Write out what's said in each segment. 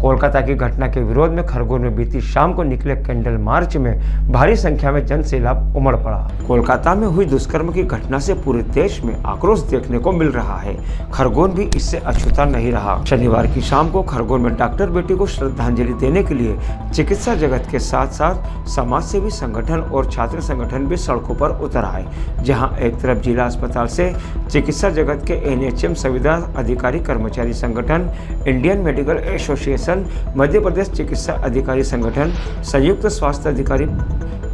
कोलकाता की घटना के विरोध में खरगोन में बीती शाम को निकले कैंडल मार्च में भारी संख्या में जन सैलाब उमड़ पड़ा। कोलकाता में हुई दुष्कर्म की घटना से पूरे देश में आक्रोश देखने को मिल रहा है। खरगोन भी इससे अछूता नहीं रहा। शनिवार की शाम को खरगोन में डॉक्टर बेटी को श्रद्धांजलि देने के लिए चिकित्सा जगत के साथ साथ समाज सेवी संगठन और छात्र संगठन भी सड़कों पर उतर आए। जहां एक तरफ जिला अस्पताल से चिकित्सा जगत के NHM संविदा अधिकारी कर्मचारी संगठन, Indian medical association, Madhya Pradesh चिकित्सा अधिकारी संगठन, संयुक्त स्वास्थ्य अधिकारी,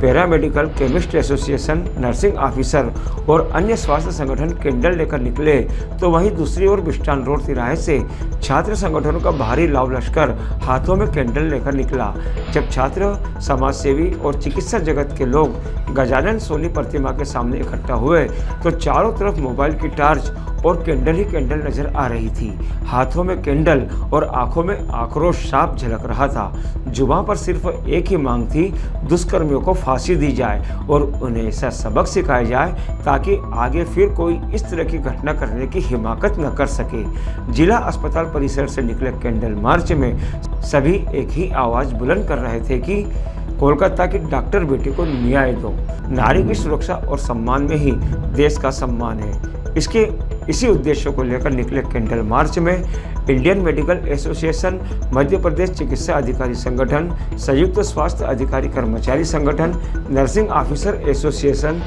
paramedical chemist association, nursing officer और अन्य स्वास्थ्य संगठन कैंडल लेकर निकले, तो वहीं दूसरी ओर बिस्टान रोड तिराहे से छात्र संगठनों का भारी लाव लश्कर हाथों में कैंडल लेकर निकला। जब छात्र, समाज सेवी और चिकित्सा जगत के लोग गजानन सोनी प्रतिमा के सामने इकट्ठा हुए तो चारों तरफ मोबाइल की टार्च और कैंडल ही कैंडल नजर आ रही थी। हाथों में कैंडल और आंखों में आक्रोश साफ झलक रहा था। जुबान पर सिर्फ एक ही मांग थी, दुष्कर्मियों को फांसी दी जाए और उन्हें ऐसा सबक सिखाया जाए ताकि आगे फिर कोई इस तरह की घटना करने की हिमाकत न कर सके। जिला अस्पताल परिसर से निकले कैंडल मार्च में सभी एक ही आवाज बुलंद कर रहे थे कि कोलकाता की डॉक्टर बेटी को न्याय दो। नारी की सुरक्षा और सम्मान में ही देश का सम्मान है। इसी उद्देश्य को लेकर निकले कैंडल मार्च में Indian medical association, Madhya Pradesh चिकित्सा अधिकारी संगठन, संयुक्त स्वास्थ्य अधिकारी कर्मचारी संगठन, नर्सिंग ऑफिसर एसोसिएशन,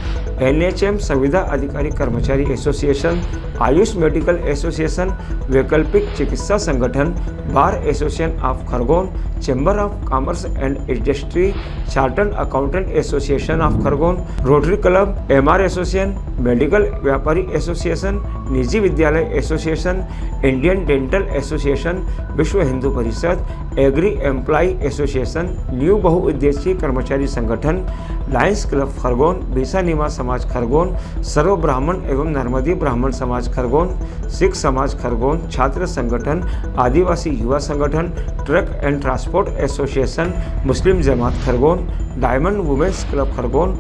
NHM संविदा अधिकारी कर्मचारी एसोसिएशन, आयुष मेडिकल एसोसिएशन, वैकल्पिक चिकित्सा संगठन, bar association of Khargone, chamber of commerce and industry, chartered accountant association of Khargone, rotary club, MR association, medical व्यापारी एसोसिएशन, निजी विद्यालय एसोसिएशन, इंडियन डेंटल एसोसिएशन, विश्व Hindu Parishad, agree employ association, new बहुउद्देशीय कर्मचारी संगठन, लायंस क्लब खरगोन, बीसा निमा समाज खरगोन, सर्व ब्राह्मण एवं नर्मदी ब्राह्मण समाज खरगोन, सिख समाज खरगोन, छात्र संगठन, आदिवासी युवा संगठन, ट्रक एंड ट्रांसपोर्ट एसोसिएशन, मुस्लिम जमात Khargone, diamond women's club Khargone,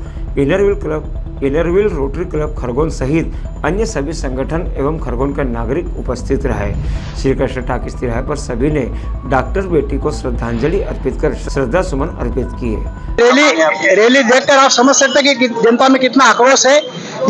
inner wheel rotary club Khargone सहित अन्य सभी संगठन एवं खरगोन के नागरिक उपस्थित रहे। श्री कृष्ण टाकिस तिराहे पर सभी ने डॉक्टर बेटी को श्रद्धांजलि अर्पित कर श्रद्धा सुमन अर्पित किए। रैली देखकर आप समझ सकते हैं कि जनता में कितना आक्रोश है।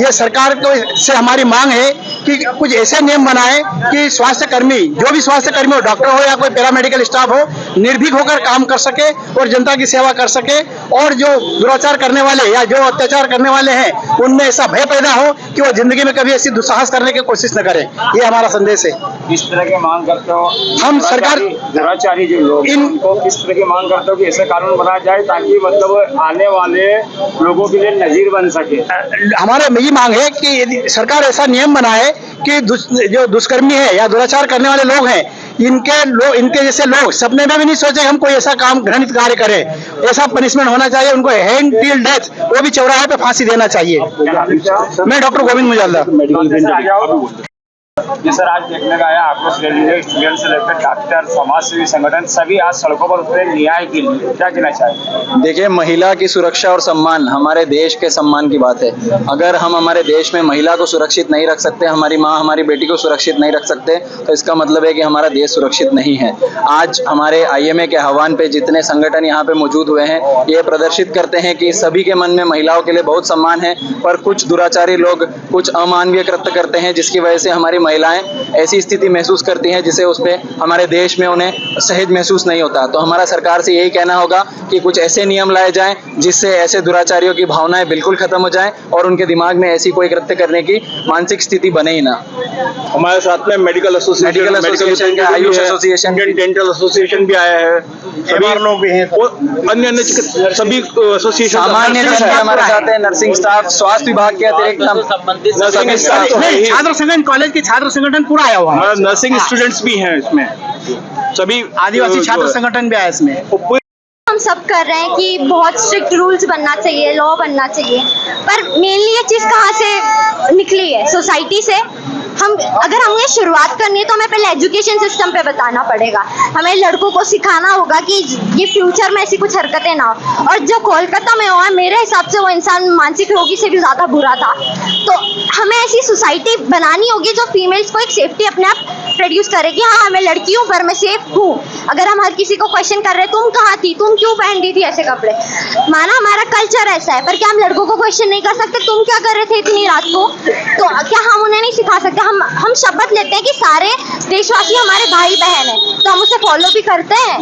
ये सरकार को से हमारी मांग है कि कुछ ऐसे नियम बनाए कि स्वास्थ्य कर्मी, जो भी स्वास्थ्य कर्मी हो, डॉक्टर हो या कोई पैरामेडिकल स्टाफ हो, निर्भीक होकर काम कर सके और जनता की सेवा कर सके। और जो दुराचार करने वाले या जो अत्याचार करने वाले हैं उनमें ऐसा भय पैदा हो कि वो जिंदगी में कभी ऐसी दुस्साहस करने की कोशिश न करें। ये हमारा संदेश है। किस तरह की मांग करते हो? हम सरकार दुराचारी जो लोग इनको किस तरह की मांग करते हो कि ऐसा कानून बनाया जाए ताकि मतलब आने वाले लोगों के लिए नजीर बन सके? हमारा यही मांग है कि यदि सरकार ऐसा नियम बनाए कि जो दुष्कर्मी है या दुराचार करने वाले लोग हैं, इनके जैसे लोग सपने में भी नहीं सोचे हम कोई ऐसा काम घृणित कार्य करें। ऐसा पनिशमेंट होना चाहिए उनको, हैंग टिल डेथ, वो भी चौराहे पे फांसी देना चाहिए। मैं डॉक्टर गोविंद मुजल्ला। जी सर, आज देखने का आया आक्रोश रैली, स्टूडेंट से लेकर डॉक्टर, समाज सेवी संगठन सभी आज सड़कों पर उतरे न्याय के लिए। क्या कहना चाहिए? देखिए, महिला की सुरक्षा और सम्मान हमारे देश के सम्मान की बात है। अगर हम हमारे देश में महिला को सुरक्षित नहीं रख सकते, हमारी माँ, हमारी बेटी को सुरक्षित नहीं रख सकते, तो इसका मतलब है कि हमारा देश सुरक्षित नहीं है। आज हमारे IMA के आह्वान पे जितने संगठन यहाँ पे मौजूद हुए हैं, ये प्रदर्शित करते हैं कि सभी के मन में महिलाओं के लिए बहुत सम्मान है, पर कुछ दुराचारी लोग कुछ अमानवीय कृत्य करते हैं जिसकी वजह से हमारी महिलाएं ऐसी स्थिति महसूस करती हैं जिसे उस पे हमारे देश में उन्हें सहज महसूस नहीं होता। तो हमारा सरकार से यही कहना होगा कि कुछ ऐसे नियम लाए जाएं जिससे ऐसे दुराचारियों की भावनाएं बिल्कुल खत्म हो जाएं और उनके दिमाग में ऐसी कोई कृत्य करने की मानसिक स्थिति बने ही ना। हमारे साथ में medical association, Ayush association, dental association भी आया है, सभी लोग भी हैं, अन्य सभी एसोसिएशन, सामान्य जन भी हमारे साथ है, नर्सिंग स्टाफ, स्वास्थ्य विभाग के अतिरिक्त छात्र संगठन, कॉलेज के छात्र संगठन पूरा आया हुआ है। नर्सिंग स्टूडेंट्स भी हैं इसमें, सभी आदिवासी छात्र संगठन भी आया इसमें। हम सब कर रहे हैं कि बहुत स्ट्रिक्ट रूल्स बनना चाहिए, लॉ बनना चाहिए, पर मेनली ये चीज़ कहाँ से निकली है? सोसाइटी से। अगर हमें शुरुआत करनी है तो हमें पहले एजुकेशन सिस्टम पे बताना पड़ेगा। हमें लड़कों को सिखाना होगा कि ये फ्यूचर में ऐसी कुछ हरकतें ना हो। और जो कोलकाता में हुआ, मेरे हिसाब से वो इंसान मानसिक रोगी से भी ज़्यादा बुरा था। तो हमें ऐसी सोसाइटी बनानी होगी जो फीमेल्स को एक सेफ्टी अपने आप प्रोड्यूस करे कि हाँ मैं लड़की हूँ पर मैं सेफ हूँ। अगर हम हर किसी को क्वेश्चन कर रहे तुम कहाँ थी, तुम क्यों पहन रही थी ऐसे कपड़े, माना हमारा कल्चर ऐसा है, पर क्या हम लड़कों को क्वेश्चन नहीं कर सकते तुम क्या कर रहे थे इतनी रात को? तो क्या हम उन्हें नहीं सिखा सकते? हम शपथ लेते हैं कि सारे देशवासी हमारे भाई बहन हैं, तो हम उसे फॉलो भी करते हैं।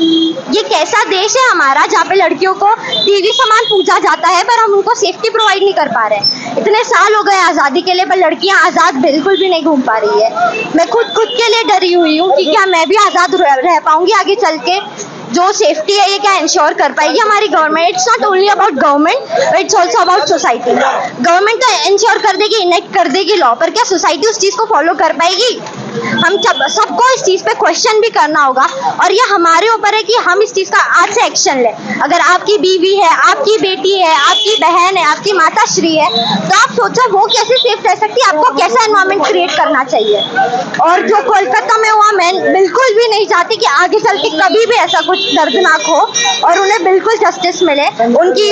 ये कैसा देश है हमारा जहाँ पे लड़कियों को देवी समान पूजा जाता है पर हम उनको सेफ्टी प्रोवाइड नहीं कर पा रहे हैं। इतने साल हो गए आज़ादी के लिए पर लड़कियां आज़ाद बिल्कुल भी नहीं घूम पा रही है। मैं खुद के लिए डरी हुई हूँ कि क्या मैं भी आज़ाद रह पाऊंगी आगे चल के? जो सेफ्टी है ये क्या इंश्योर कर पाएगी हमारी government? It's not only about government, it's also about society. Government तो इंश्योर कर देगी, इनेक्ट कर देगी लॉ, पर क्या सोसाइटी उस चीज़ को फॉलो कर पाएगी? हम सबको इस चीज़ पे क्वेश्चन भी करना होगा और ये हमारे ऊपर है कि हम इस चीज़ का आज से एक्शन लें। अगर आपकी बीवी है, आपकी बेटी है, आपकी बहन है, आपकी माता श्री है, तो आप सोचो वो कैसे सेफ रह सकती है, आपको कैसा एनवायरनमेंट क्रिएट करना चाहिए। और जो कोलकाता में हुआ, मैं बिल्कुल भी नहीं चाहती कि आगे चल के कभी भी ऐसा कुछ दर्दनाक हो और उन्हें बिल्कुल जस्टिस मिले। उनकी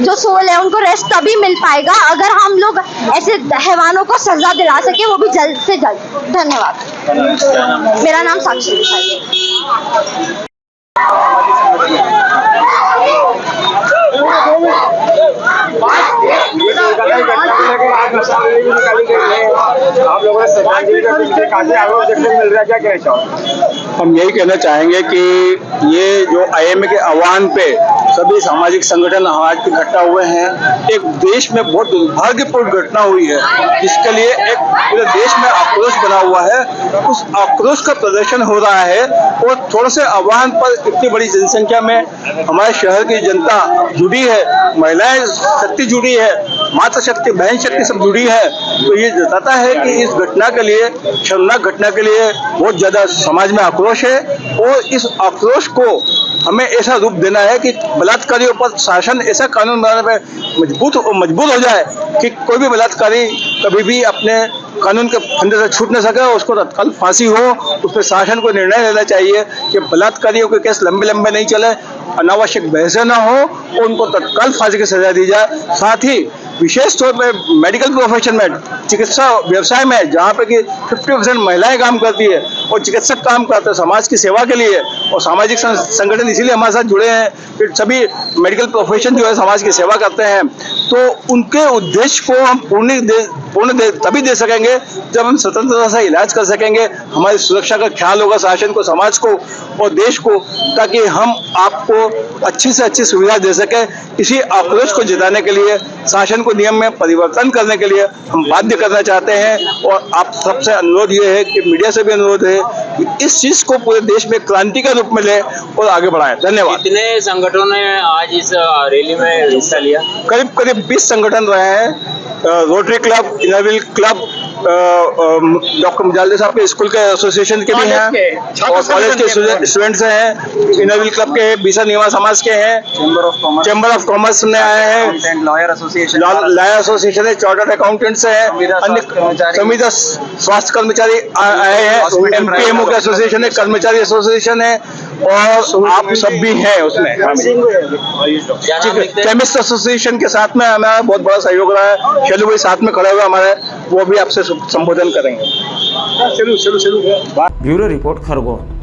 जो सोल है उनको रेस्ट तभी मिल पाएगा अगर हम लोग ऐसे हैवानों को सजा दिला सके, वो भी जल्द से जल्द। धन्यवाद। मेरा नाम साक्षी है। आप लोगों ने श्रद्धांजलि काफी आग्रह देखने को मिल रहा है, क्या कहना चाहोगे? हम यही कहना चाहेंगे कि ये जो आईएमए के आह्वान पे सभी सामाजिक संगठन आज इकट्ठा हुए हैं, एक देश में बहुत दुर्भाग्यपूर्ण घटना हुई है जिसके लिए एक पूरे देश में आक्रोश बना हुआ है। उस आक्रोश का प्रदर्शन हो रहा है और थोड़े से आह्वान पर इतनी बड़ी जनसंख्या में हमारे शहर की जनता जुड़ी है, महिलाएं शक्ति जुड़ी है, माता शक्ति, बहन शक्ति सब जुड़ी है। तो ये बताता है कि इस घटना के लिए, शर्मनाक घटना के लिए बहुत ज्यादा समाज में आक्रोश है और इस आक्रोश को हमें ऐसा रूप देना है कि बलात्कारियों पर शासन ऐसा कानून बनाने पे मजबूर हो जाए कि कोई भी बलात्कारी कभी भी अपने कानून के फंदे से छूट न सके, उसको तत्काल फांसी हो। उस पर शासन को निर्णय लेना चाहिए कि बलात्कारियों के केस लंबे लंबे नहीं चले, अनावश्यक बहसें न हो और उनको तत्काल फांसी की सजा दी जाए। साथ ही विशेष तौर पे मेडिकल प्रोफेशन में, चिकित्सा व्यवसाय में, जहाँ पे कि 50% महिलाएं काम करती है और चिकित्सक काम करते हैं समाज की सेवा के लिए, और सामाजिक संगठन इसीलिए हमारे साथ जुड़े हैं कि सभी मेडिकल प्रोफेशन जो है समाज की सेवा करते हैं, तो उनके उद्देश्य को हम पूर्ण तभी दे सकेंगे जब हम स्वतंत्रता से इलाज कर सकेंगे। हमारी सुरक्षा का ख्याल होगा शासन को, समाज को और देश को, ताकि हम आपको अच्छी से अच्छी सुविधा दे सके। इसी आक्रोश को जिताने के लिए, शासन को नियम में परिवर्तन करने के लिए हम बाध्य करना चाहते हैं। और आप सबसे अनुरोध ये है कि मीडिया से भी अनुरोध है कि इस चीज को पूरे देश में क्रांति का रूप में ले और आगे बढ़ाएं। धन्यवाद। कितने संगठनों ने आज इस रैली में हिस्सा लिया? करीब 20 संगठन रहे हैं। Rotary club, Inner Wheel club, doctor Mujalde साहब के स्कूल के एसोसिएशन के भी हैं और कॉलेज के स्टूडेंट्स हैं, इनरव्हील क्लब के, बीसा निवा समाज के हैं, चैम्बर ऑफ कॉमर्स में आए हैं, लॉयर एसोसिएशन है, चार्टर्ड अकाउंटेंट्स हैं, अन्य संविदा स्वास्थ्य कर्मचारी आए हैं, एमपीएमओ के एसोसिएशन है, कर्मचारी एसोसिएशन है और आप सब भी हैं उसमें। केमिस्ट एसोसिएशन के साथ में हमारा बहुत बड़ा सहयोग रहा है, शैलू भाई साथ में खड़े हुए हमारे, वो भी आपसे संबोधन करेंगे। Bureau report Khargone.